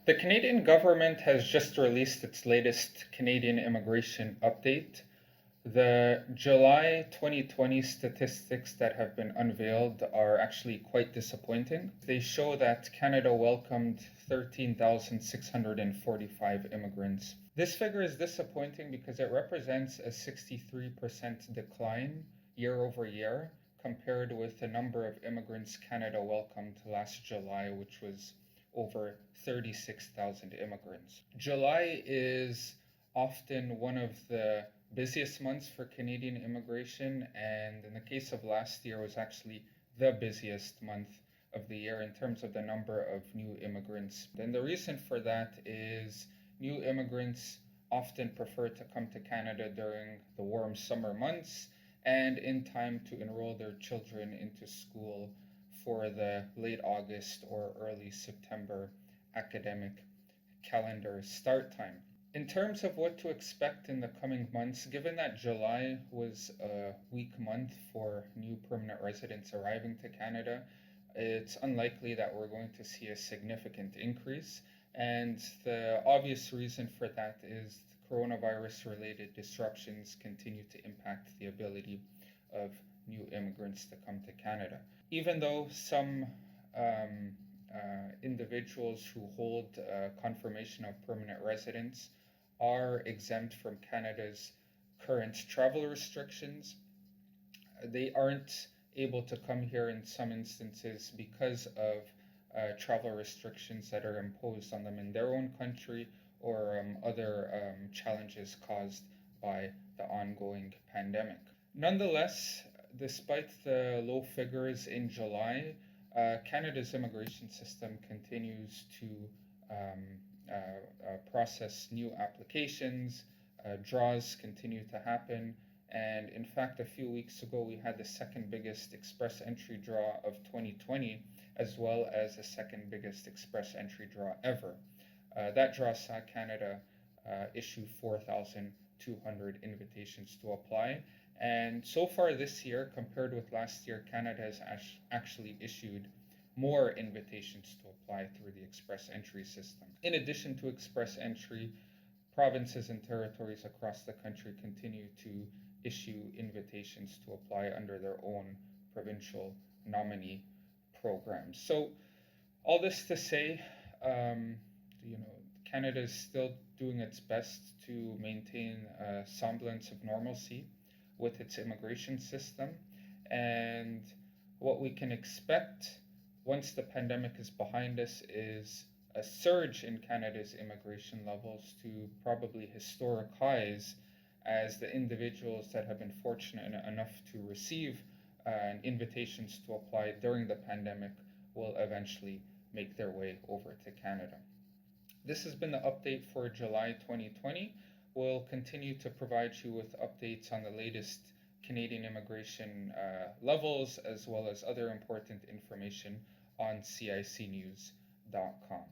The Canadian government has just released its latest Canadian immigration update. The July 2020 statistics that have been unveiled are actually quite disappointing. They show that Canada welcomed 13,645 immigrants. This figure is disappointing because it represents a 63% decline year over year compared with the number of immigrants Canada welcomed last July, which was over 36,000 immigrants. July is often one of the busiest months for Canadian immigration, and in the case of last year, was actually the busiest month of the year in terms of the number of new immigrants. And the reason for that is new immigrants often prefer to come to Canada during the warm summer months and in time to enroll their children into school for the late August or early September academic calendar start time. In terms of what to expect in the coming months, given that July was a weak month for new permanent residents arriving to Canada, it's unlikely that we're going to see a significant increase. And the obvious reason for that is coronavirus-related disruptions continue to impact the ability of new immigrants to come to Canada. Even though some individuals who hold confirmation of permanent residence are exempt from Canada's current travel restrictions, they aren't able to come here in some instances because of travel restrictions that are imposed on them in their own country or other challenges caused by the ongoing pandemic. Nonetheless, despite the low figures in July, Canada's immigration system continues to process new applications, draws continue to happen, and in fact, a few weeks ago, we had the second biggest express entry draw of 2020, as well as the second biggest express entry draw ever. That draw saw Canada issue 4,200 invitations to apply. And so far this year, compared with last year, Canada has actually issued more invitations to apply through the express entry system. In addition to express entry, provinces and territories across the country continue to issue invitations to apply under their own provincial nominee programs. So all this to say, Canada is still doing its best to maintain a semblance of normalcy with its immigration system. And what we can expect once the pandemic is behind us is a surge in Canada's immigration levels to probably historic highs as the individuals that have been fortunate enough to receive invitations to apply during the pandemic will eventually make their way over to Canada. This has been the update for July 2020. We'll continue to provide you with updates on the latest Canadian immigration levels, as well as other important information on CICnews.com.